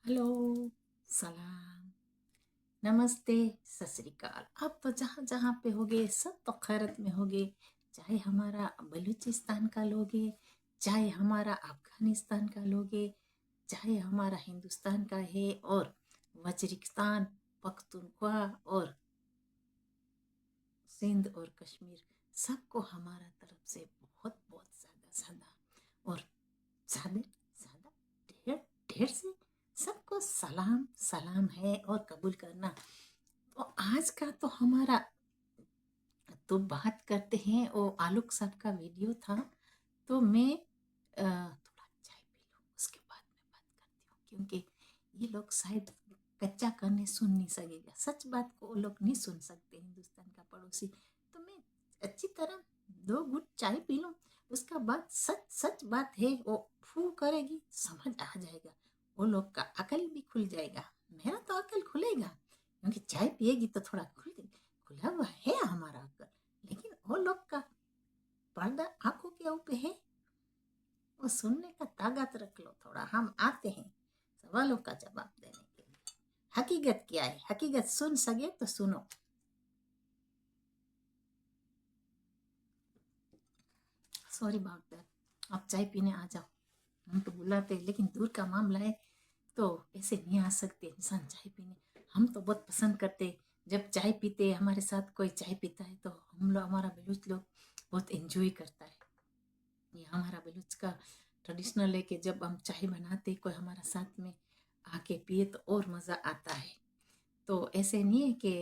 Hello, सलाम, नमस्ते, सत श्री अकाल। आप तो जहाँ जहाँ पे होगे सब तो खैरत में होगे, चाहे हमारा बलूचिस्तान का लोगे, चाहे हमारा अफगानिस्तान का लोगे, चाहे हमारा हिंदुस्तान का है और वजरिस्तान, पख्तूनख्वा और सिंध और कश्मीर, सबको हमारा तरफ से बहुत बहुत ज़्यादा और ज़्यादा ज़्यादा ढेर ढेर से सबको सलाम सलाम है और कबूल करना। तो आज का तो हमारा तो बात करते हैं, वो आलोक साहब का वीडियो था। तो मैं थोड़ा चाय पी लूँ, उसके बाद मैं बात करती हूँ, क्योंकि ये लोग शायद कच्चा करने सुन नहीं सकेगा, सच बात को वो लोग नहीं सुन सकते, हिंदुस्तान का पड़ोसी। तो मैं अच्छी तरह 2 घूंट चाय पी लूँ, उसका बाद सच सच बात है वो फू करेगी, समझ आ जाएगा, वो लोग का अकल भी खुल जाएगा, मेरा तो अकल खुलेगा, क्योंकि चाय पिएगी तो थोड़ा खुला हुआ है हमारा अकल। लेकिन वो लोग का पर्दा आंखों के ऊपर है, वो सुनने का ताकत रख लो थोड़ा। हम आते हैं सवालों का जवाब देने के लिए। हकीकत क्या है, हकीकत सुन सके तो सुनो। सॉरी अबाउट दैट, आप चाय पीने आ जाओ, हम तो बुलाते लेकिन दूर का मामला है, तो ऐसे नहीं आ सकते इंसान चाय पीने। हम तो बहुत पसंद करते, जब चाय पीते हमारे साथ कोई चाय पीता है तो हम लोग, हमारा बलूच लोग बहुत एंजॉय करता है। ये हमारा बलूच का ट्रेडिशनल है कि जब हम चाय बनाते कोई हमारा साथ में आके पिए तो और मज़ा आता है। तो ऐसे नहीं है कि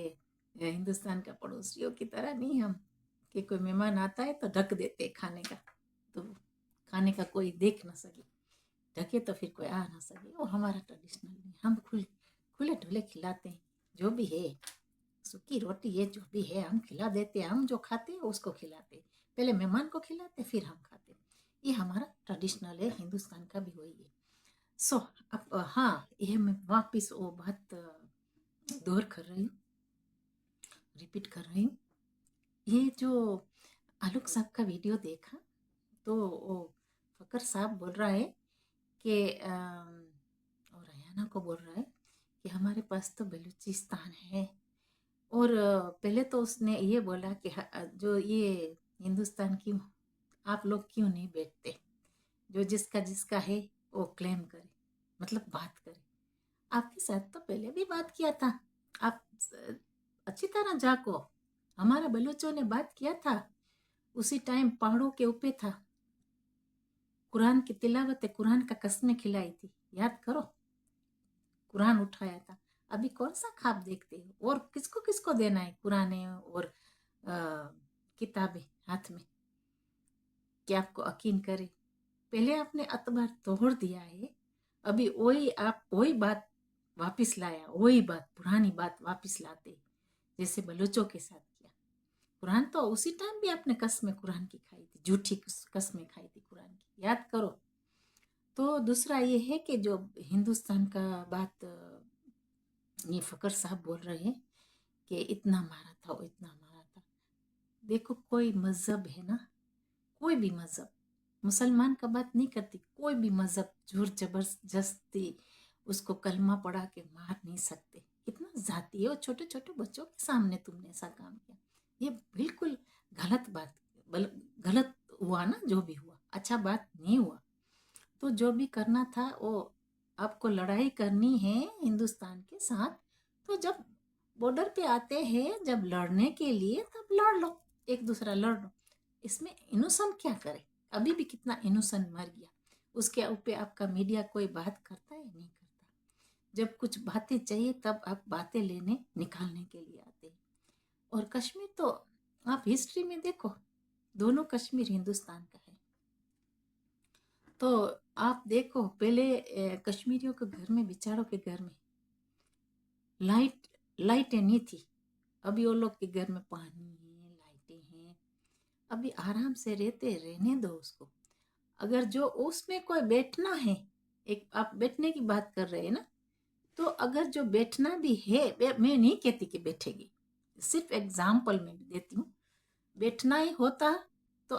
हिंदुस्तान का पड़ोसियों की तरह नहीं हम, कि कोई मेहमान आता है तो ढक देते खाने का, तो खाने का कोई देख ना सके, ढके तो फिर कोई आ ना सके। वो हमारा ट्रेडिशनल नहीं, हम खुले ढुले खिलाते हैं, जो भी है सूखी रोटी है जो भी है हम खिला देते हैं, हम जो खाते हैं उसको खिलाते हैं, पहले मेहमान को खिलाते फिर हम खाते। ये हमारा ट्रेडिशनल है, हिंदुस्तान का भी वही है। सो अब हाँ, ये मैं वापिस वो बात दोहर कर रही हूँ, रिपीट कर रही हूँ। ये जो आलोक साहब का वीडियो देखा, तो वो फकर साहब बोल रहा है कि और रयाना को बोल रहा है कि हमारे पास तो बलूचिस्तान है, और पहले तो उसने ये बोला कि जो ये हिंदुस्तान की आप लोग क्यों नहीं बैठते, जो जिसका जिसका है वो क्लेम करे, मतलब बात करे। आपके साथ तो पहले भी बात किया था, आप अच्छी तरह जाको, हमारा बलूचों ने बात किया था, उसी टाइम पहाड़ों के ऊपर था, कुरान की तिलावत, कुरान का कसमें खिलाई थी, याद करो, कुरान उठाया था। अभी कौन सा ख्वाब देखते हो, और किसको किसको देना है कुरान और किताबें हाथ में, कि आपको यकीन करे। पहले आपने अतबार तोड़ दिया है, अभी वही आप वही बात वापिस लाया, वही बात पुरानी बात वापिस लाते, जैसे बलूचों के साथ किया। कुरान तो उसी टाइम भी आपने कसमें कुरान की खाई थी, झूठी कसमें खाई थी कुरान की, याद करो। तो दूसरा ये है कि जो हिंदुस्तान का बात ये फकर साहब बोल रहे हैं कि इतना मारा था, वो इतना मारा था। देखो, कोई मजहब है ना, कोई भी मजहब, मुसलमान का बात नहीं करती, कोई भी मजहब जोर जबरदस्ती उसको कलमा पढ़ा के मार नहीं सकते। कितना जाती है, वो छोटे छोटे बच्चों के सामने तुमने ऐसा काम किया, ये बिल्कुल गलत बात, गलत हुआ ना, जो भी हुआ अच्छा बात नहीं हुआ। तो जो भी करना था वो, आपको लड़ाई करनी है हिंदुस्तान के साथ, तो जब बॉर्डर पे आते हैं जब लड़ने के लिए, तब लड़ लो, एक दूसरा लड़ लो, इसमें इनोसेंट क्या करे। अभी भी कितना इनोसेंट मर गया, उसके ऊपर आपका मीडिया कोई बात करता है, नहीं करता। जब कुछ बातें चाहिए तब आप बातें लेने निकालने के लिए आते हैं। और कश्मीर तो आप हिस्ट्री में देखो, दोनों कश्मीर हिंदुस्तान का है। तो आप देखो, पहले कश्मीरियों के घर में, बेचारों के घर में लाइटें नहीं थी, अभी वो लोग के घर में पानी है, लाइटें हैं, अभी आराम से रहने दो उसको। अगर जो उसमें कोई बैठना है, एक आप बैठने की बात कर रहे हैं ना, तो अगर जो बैठना भी है, मैं नहीं कहती कि बैठेगी, सिर्फ एग्जाम्पल में देती हूँ, बैठना ही होता तो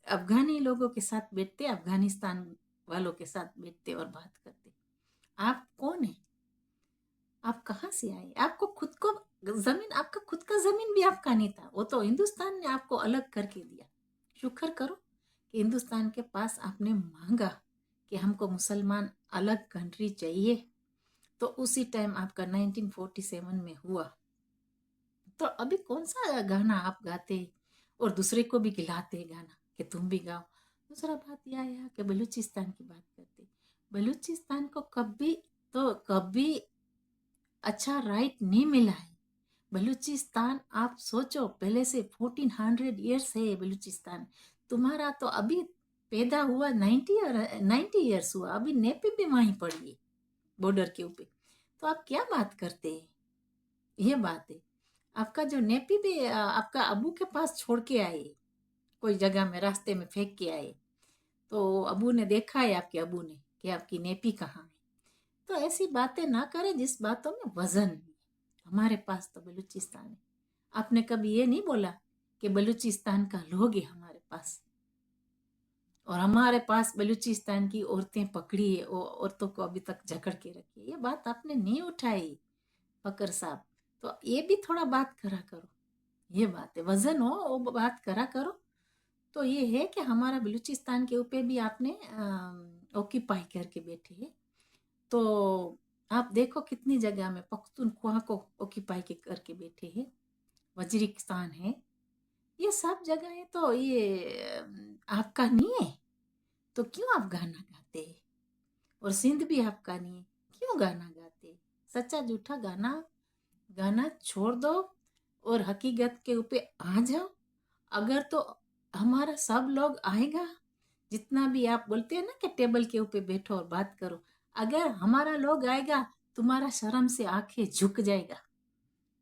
अफगानी लोगों के साथ बैठते, अफगानिस्तान वालों के साथ बैठते और बात करते। आप कौन है? आप कहाँ से आए? आपको खुद को जमीन, आपका खुद का जमीन भी आपका नहीं था, वो तो हिंदुस्तान ने आपको अलग करके दिया। शुक्र करो कि हिंदुस्तान के पास आपने मांगा कि हमको मुसलमान अलग कंट्री चाहिए, तो उसी टाइम आपका 1947 में हुआ। तो अभी कौन सा गाना आप गाते और दूसरे को भी गिलाते गाना कि तुम भी गाओ। दूसरा बात यह है कि बलूचिस्तान की बात करते, बलूचिस्तान को कभी अच्छा राइट नहीं मिला है। बलूचिस्तान आप सोचो, पहले से 1400 ईयर्स है बलूचिस्तान। तुम्हारा तो अभी पैदा हुआ 90 ईयर्स हुआ, अभी नेपी भी वहीं पड़ी है बॉर्डर के ऊपर। तो आप क्या बात करते हैं? ये बात है। आपका जो नेपी भी आपका अबू के पास छोड़ के आए, कोई जगह में रास्ते में फेंक के आए, तो अबू ने देखा है, आपके अबू ने, कि आपकी नेपी कहाँ है। तो ऐसी बातें ना करें जिस बातों में वजन नहीं। हमारे पास तो बलूचिस्तान है। आपने कभी ये नहीं बोला कि बलूचिस्तान का लोग है हमारे पास, और हमारे पास बलूचिस्तान की औरतें पकड़ी है, औरतों को अभी तक जकड़ के रखी है। ये बात आपने नहीं उठाई फकर साहब। तो ये भी थोड़ा बात करा करो, ये बात है, वजन हो वो बात करा करो। तो ये है कि हमारा बलूचिस्तान के ऊपर भी आपने ऑक्यूपाई करके बैठे हैं। तो आप देखो कितनी जगह में पख्तूनख्वा को ऑक्यूपाई करके बैठे हैं, वजीरिस्तान है, ये सब जगह है। तो ये आपका नहीं है, तो क्यों आप गाना गाते हैं? और सिंध भी आपका नहीं है, क्यों गाना गाते हैं? सच्चा झूठा गाना गाना छोड़ दो और हकीकत के ऊपर आ जाओ। अगर तो हमारा सब लोग आएगा, जितना भी आप बोलते हैं ना कि टेबल के ऊपर बैठो और बात करो, अगर हमारा लोग आएगा, तुम्हारा शर्म से आंखें झुक जाएगा।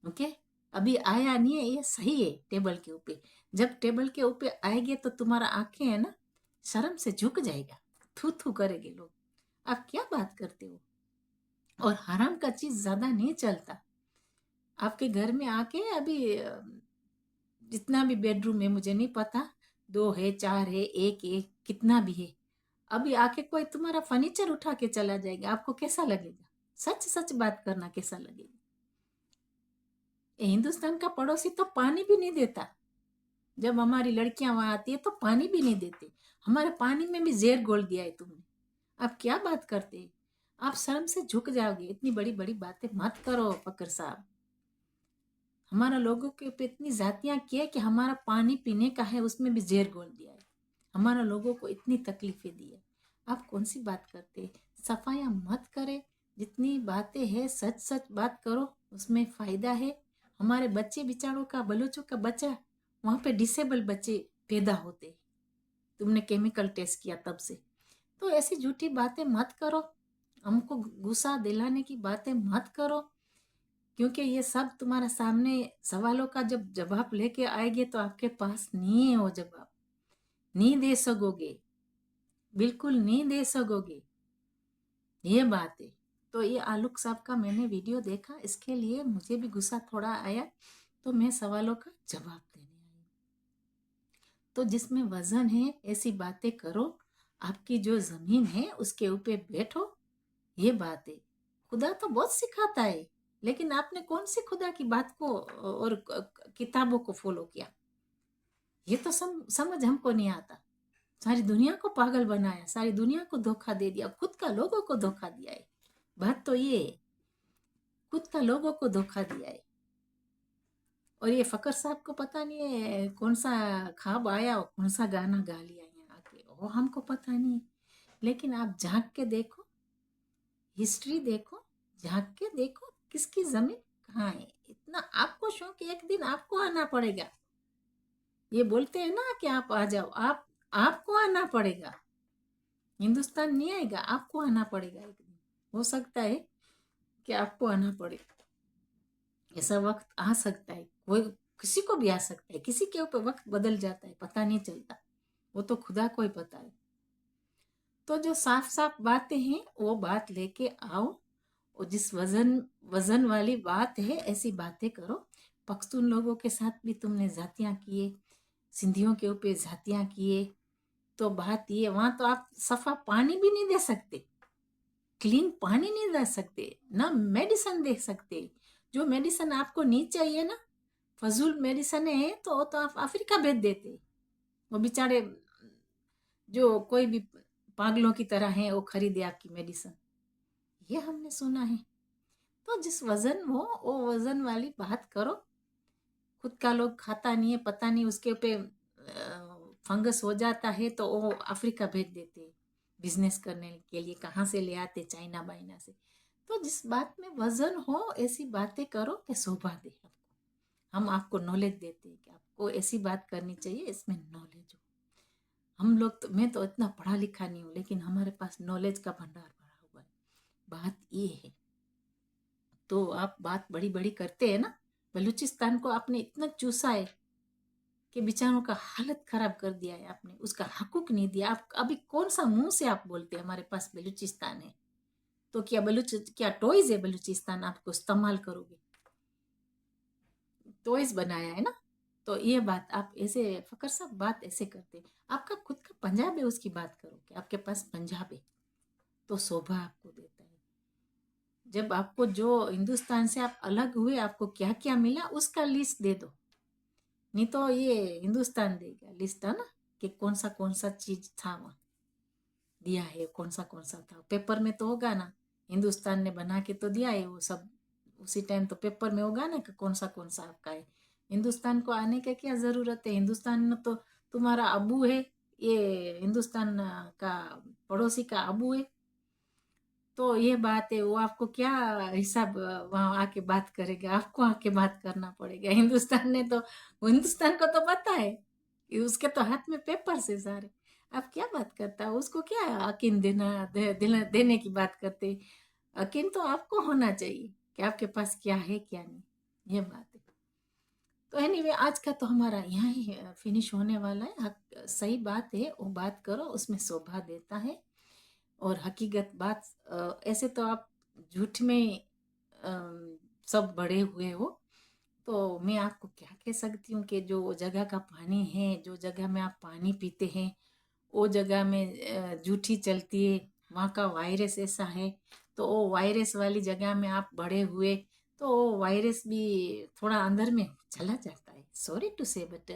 ओके, अभी आया नहीं है, ये सही है टेबल के ऊपर। जब टेबल के ऊपर आएंगे तो तुम्हारा आंखें है ना, शर्म से झुक जाएगा, थू थू करेंगे लोग। आप क्या बात करते हो? और हराम का चीज ज्यादा नहीं चलता। आपके घर में आके अभी जितना भी बेडरूम है, मुझे नहीं पता, 2 है, 4 है, एक है, कितना भी है, अभी आके कोई तुम्हारा फर्नीचर उठा के चला जाएगा, आपको कैसा लगेगा? सच सच बात करना, कैसा लगेगा? हिंदुस्तान का पड़ोसी तो पानी भी नहीं देता। जब हमारी लड़कियां वहां आती है तो पानी भी नहीं देते। हमारे पानी में भी जहर घोल दिया है तुमने। आप क्या बात करते हैं? आप शर्म से झुक जाओगे। इतनी बड़ी बड़ी बातें मत करो फकर साहब। हमारा लोगों के ऊपर इतनी जातियां की है कि हमारा पानी पीने का है, उसमें भी जहर घोल दिया है। हमारा लोगों को इतनी तकलीफें दी है। आप कौन सी बात करते हैं? सफाइयां मत करे। जितनी बातें हैं सच सच बात करो, उसमें फायदा है। हमारे बच्चे बिचारों का, बलूचों का बच्चा, वहां पे डिसेबल बच्चे पैदा होते। तुमने केमिकल टेस्ट किया तब से। तो ऐसी झूठी बातें मत करो, हमको गुस्सा दिलाने की बातें मत करो, क्योंकि ये सब तुम्हारा सामने सवालों का जब जवाब लेके आएंगे तो आपके पास नहीं है वो जवाब, नहीं दे सकोगे, बिल्कुल नहीं दे सकोगे। ये बात है। तो ये आलूक साहब का मैंने वीडियो देखा, इसके लिए मुझे भी गुस्सा थोड़ा आया, तो मैं सवालों का जवाब देने आई। तो जिसमें वजन है ऐसी बातें करो। आपकी जो जमीन है उसके ऊपर बैठो, ये बात है। खुदा तो बहुत सिखाता है, लेकिन आपने कौन सी खुदा की बात को और किताबों को फॉलो किया? ये तो समझ हमको नहीं आता। सारी दुनिया को पागल बनाया, सारी दुनिया को धोखा दे दिया, खुद का लोगों को धोखा दिया है। बात तो ये है, खुद का लोगों को धोखा दिया है। और ये फकर साहब को पता नहीं है कौन सा ख्वाब आया और कौन सा गाना गा लिया यहाँ आके, वो हमको पता नहीं है। लेकिन आप झांक के देखो, हिस्ट्री देखो, झांक के देखो, किसकी जमीन कहाँ है। इतना आपको शौक, एक दिन आपको आना पड़ेगा। ये बोलते हैं ना कि आप आ जाओ, आपको आना पड़ेगा। हिंदुस्तान नहीं आएगा, आपको आना पड़ेगा एक दिन। हो सकता है कि आपको आना पड़े। ऐसा वक्त आ सकता है, कोई किसी को भी आ सकता है, किसी के ऊपर वक्त बदल जाता है, पता नहीं चलता, वो तो खुदा को ही पता है। तो जो साफ साफ बातें हैं वो बात लेके आओ, और जिस वजन वाली बात है ऐसी बातें करो। पख्तून लोगों के साथ भी तुमने जातियां किए, सिंधियों के ऊपर जातियां किए। तो बात ये, वहां तो आप सफा पानी भी नहीं दे सकते। क्लीन पानी नहीं दे सकते, ना मेडिसिन दे सकते। जो मेडिसिन आपको नहीं चाहिए ना, फजूल मेडिसिन है, तो आप अफ्रीका भेज देते। वो बेचारे जो कोई भी पागलों की तरह हैं, वो खरीदे आपकी मेडिसिन। ये हमने सुना है। तो जिस वजन हो वो वजन वाली बात करो। खुद का लोग खाता नहीं है, पता नहीं उसके पे फंगस हो जाता है, तो वो अफ्रीका भेज देते बिजनेस करने के लिए। कहाँ से ले आते, चाइना बाइना से। तो जिस बात में वजन हो ऐसी बातें करो कि शोभा दे आपको। हम आपको नॉलेज देते हैं कि आपको ऐसी बात करनी चाहिए, इसमें नॉलेज हो। हम लोग तो, मैं तो इतना पढ़ा लिखा नहीं हूँ, लेकिन हमारे पास नॉलेज का भंडार भरा हुआ है। बात ये है। तो आप बात बड़ी बड़ी करते हैं ना, बलूचिस्तान को आपने इतना चूसा है कि बेचारों का हालत खराब कर दिया है आपने, उसका हकूक नहीं दिया। आप अभी कौन सा मुंह से आप बोलते हैं हमारे पास बलूचिस्तान है? तो क्या टॉयज है बलूचिस्तान? आपको इस्तेमाल करोगे, टॉयज बनाया है ना। तो ये बात आप ऐसे, फकर साहब बात ऐसे करते। आपका खुद का पंजाब है, उसकी बात करो कि आपके पास पंजाब है, तो शोभा आपको देता है। जब आपको जो हिंदुस्तान से आप अलग हुए, आपको क्या क्या मिला उसका लिस्ट दे दो। नहीं तो ये हिंदुस्तान देगा लिस्ट, है ना, कि कौन सा चीज था वहाँ दिया है, कौन सा था। पेपर में तो होगा ना, हिंदुस्तान ने बना के तो दिया है वो सब। उसी टाइम तो पेपर में होगा ना कि कौन सा आपका है। हिंदुस्तान को आने का क्या जरूरत है? हिंदुस्तान में तो तुम्हारा अबू है, ये हिंदुस्तान का पड़ोसी का अबू है। तो ये बात है, वो आपको क्या हिसाब वहां आके बात करेगा? आपको आके बात करना पड़ेगा। हिंदुस्तान ने तो, हिंदुस्तान को तो पता है कि उसके तो हाथ में पेपर से सारे। आप क्या बात करता है? उसको क्या यकीन देने की बात करते? यकीन तो आपको होना चाहिए कि आपके पास क्या है क्या नहीं। ये बात है। तो एनीवे, आज का तो हमारा यहाँ ही फिनिश होने वाला है। सही बात है वो बात करो, उसमें शोभा देता है। और हकीकत बात, ऐसे तो आप झूठ में सब बड़े हुए हो। तो मैं आपको क्या कह सकती हूँ कि जो जगह का पानी है, जो जगह में आप पानी पीते हैं, वो जगह में जूठी चलती है, वहाँ का वायरस ऐसा है। तो वो वायरस वाली जगह में आप बड़े हुए, तो वो वायरस भी थोड़ा अंदर में चला जाता है। सॉरी टू से, बट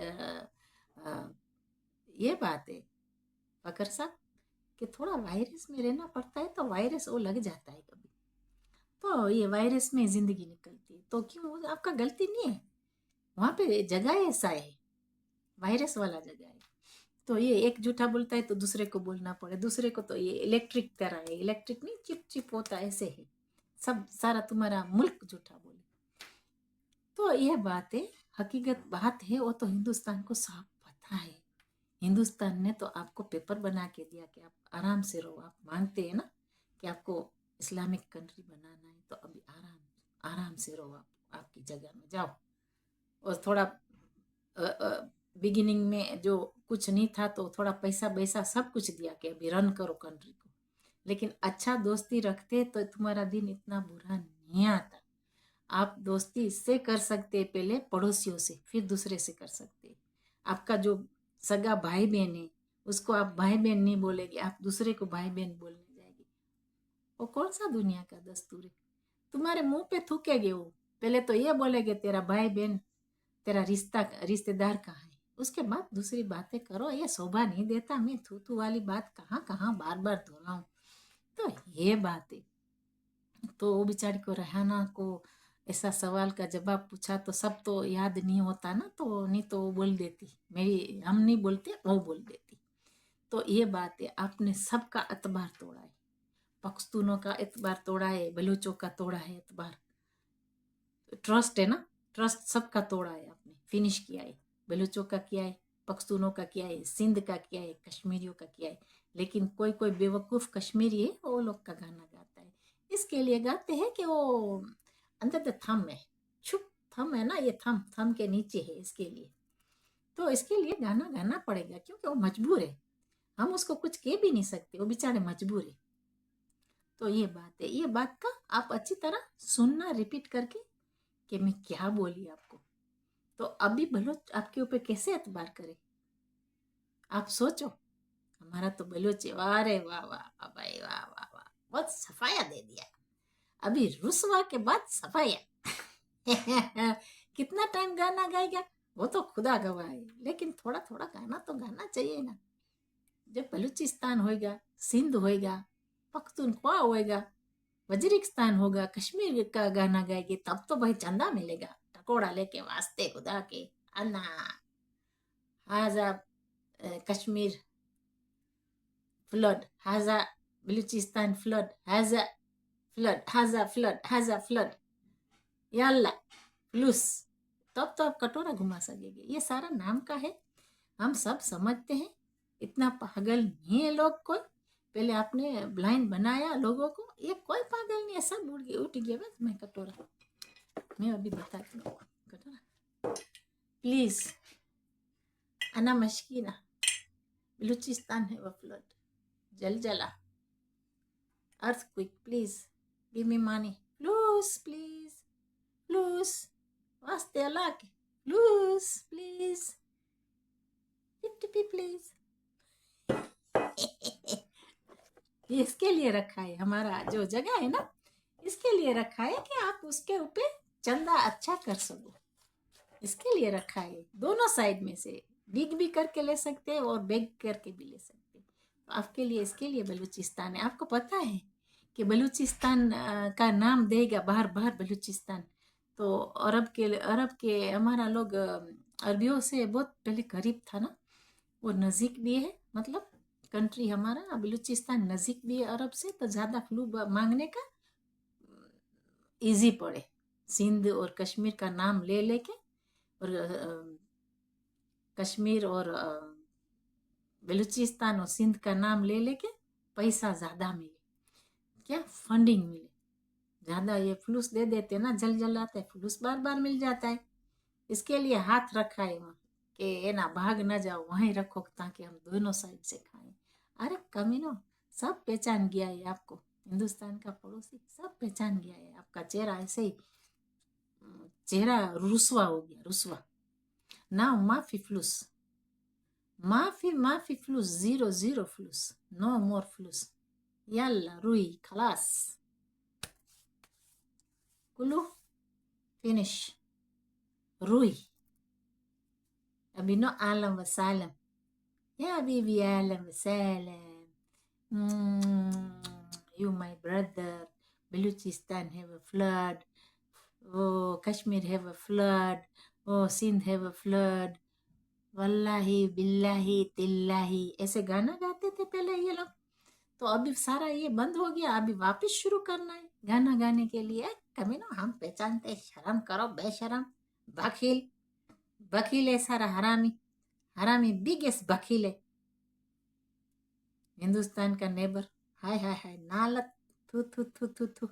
ये बात है फकर साहब, कि थोड़ा वायरस में रहना पड़ता है, तो वायरस वो लग जाता है कभी। तो ये वायरस में जिंदगी निकलती है, तो क्यों? वो आपका गलती नहीं है, वहाँ पे जगह ऐसा है, वायरस वाला जगह है। तो ये एक झूठा बोलता है तो दूसरे को बोलना पड़े, दूसरे को। तो ये इलेक्ट्रिक तरह है, इलेक्ट्रिक नहीं, चिप चिप होता है, ऐसे है। सब सारा तुम्हारा मुल्क झूठा बोले। तो ये बात है, हकीकत बात है। वो तो हिंदुस्तान को साफ पता है। हिंदुस्तान ने तो आपको पेपर बना के दिया कि आप आराम से रहो। आप मानते हैं ना कि आपको इस्लामिक कंट्री बनाना है, तो अभी आराम आराम से रहो। आप आपकी जगह में जाओ। और थोड़ा बिगिनिंग में जो कुछ नहीं था, तो थोड़ा पैसा वैसा सब कुछ दिया कि अभी रन करो कंट्री को। लेकिन अच्छा दोस्ती रखते तो तुम्हारा दिन इतना बुरा नहीं आता। आप दोस्ती इससे कर सकते, पहले पड़ोसियों से, फिर दूसरे से कर सकते। आपका जो सगा भाई बहन है, उसको आप भाई बहन नहीं बोलेगे, आप दूसरे को भाई बहन बोलने जाएगी। वो कौन सा दुनिया का दस्तूर है? तुम्हारे मुंह पे थूकेगे वो। पहले तो ये बोलेगे तेरा भाई बहन, तेरा रिश्तेदार कहाँ है, उसके बाद दूसरी बातें करो। ये शोभा नहीं देता। मैं थू थू वाली बात कहाँ कहाँ बार बार दोहराऊं? तो ये बात है। तो वो बेचारी को, रेहाना को ऐसा सवाल का जवाब पूछा, तो सब तो याद नहीं होता ना, तो नहीं तो वो बोल देती, मेरी हम नहीं बोलते, वो बोल देती। तो ये बात है, आपने सबका एतबार तोड़ा है। पख्तूनों का एतबार तोड़ा है, बलूचों का तोड़ा है एतबार। ट्रस्ट है ना, ट्रस्ट सबका तोड़ा है आपने, फिनिश किया है। बलूचों का किया है, पख्तूनों का किया है, सिंध का किया है, कश्मीरियों का किया है। लेकिन कोई कोई बेवकूफ़ कश्मीरी है, वो लोग का गाना गाता है। इसके लिए गाते हैं कि वो अंदर द थम है, छुप थम है ना, ये थम थम के नीचे है, इसके लिए। तो इसके लिए गाना गाना पड़ेगा, क्योंकि वो मजबूर है। हम उसको कुछ कह भी नहीं सकते, वो बेचारे मजबूर है। तो ये बात है, ये बात का आप अच्छी तरह सुनना, रिपीट करके, कि मैं क्या बोली आपको। तो अभी बलोच आपके ऊपर कैसे एतबार करे, आप सोचो। हमारा तो बलोच है, वाह रे वाह वाह वाह भाई, वाह वाह वाह, बहुत सफाया दे दिया, अभी रुसवा के बाद सफाया। कितना टाइम गाना गाएगा, वो तो खुदा गवाह है, लेकिन थोड़ा थोड़ा गाना तो गाना चाहिए ना। जब बलूचिस्तान होएगा, सिंध होएगा, पख्तूनख्वा होएगा, वजीरिस्तान होगा, कश्मीर का गाना गाएंगे, तब तो भाई चंदा मिलेगा। टकोड़ा लेके वास्ते खुदा के अन्ना हाजा कश्मीर फ्लड, हाजा बलूचिस्तान फ्लड, हाजा फ्लड, हाजा फ्लड, हाजा फ्लड, याल्ला फ्लूस, तब तो आप कटोरा घुमा सकेंगे। ये सारा नाम का है, हम सब समझते हैं, इतना पागल नहीं है लोग कोई। पहले आपने ब्लाइंड बनाया लोगों को, ये कोई पागल नहीं है, सब उठ गया। बस मैं कटोरा, मैं अभी बताती हूँ कटोरा। प्लीज अना मशकीना, बलूचिस्तान है वो flood, Jaljala, earthquake, please give me money, please, वास्ते अल्लाह के, please, 50p please। ये इसके लिए रखा है, हमारा जो जगह है ना, इसके लिए रखा है कि आप उसके ऊपर चंदा अच्छा कर सको, इसके लिए रखा है। दोनों साइड में से बिग भी करके ले सकते हैं और बेग करके भी ले सकते हैं। तो आपके लिए, इसके लिए बलूचिस्तान है। आपको पता है कि बलूचिस्तान का नाम देगा बाहर बाहर बलूचिस्तान, तो अरब के हमारा लोग अरबियों से बहुत पहले करीब था ना, वो नज़दीक भी है, मतलब कंट्री हमारा बलूचिस्तान नज़दीक भी है अरब से, तो ज़्यादा फ्लू मांगने का इजी पड़े। सिंध और कश्मीर का नाम ले लेके, और कश्मीर और बलूचिस्तान और सिंध का नाम ले लेके पैसा ज़्यादा मिले, क्या फंडिंग मिले ज़्यादा। ये फ्लूस दे देते ना, जल आता है, फ्लूस बार बार मिल जाता है। इसके लिए हाथ रखा है वहाँ कि ना भाग ना जाओ, वहीं रखो ताकि हम दोनों साइड से खाएं। अरे कमीनो, सब पहचान गया है आपको, हिंदुस्तान का पड़ोसी सब पहचान गया है। आपका चेहरा ऐसे ही, चेहरा रुसवा हो गया, रुसवा ना। माफी फ्लूस, माफी फ्लूस, 0 फ्लूस, नो मोर फ्लूस, यल्ला रुई खलास, कुलू फिनिश, रुई। अभी नो आलम वसालम, या बीबी आलम वसालम, you my brother, Baluchistan have a flood, oh Kashmir have a flood, oh Sindh have a flood, वल्लाही बिल्लाही तिल्लाही, ऐसे गाना गाते थे पहले ये लोग। तो अभी सारा ये बंद हो गया, अभी वापस शुरू करना है गाना गाने के लिए। कभी ना हम पहचानते, शर्म करो बेशरम, बखील, बखील है सारा, हरामी, हरामी बिगेस्ट बखील है हिंदुस्तान का नेबर। हाय हाय हाय, नालत, थू थू थू थू थू।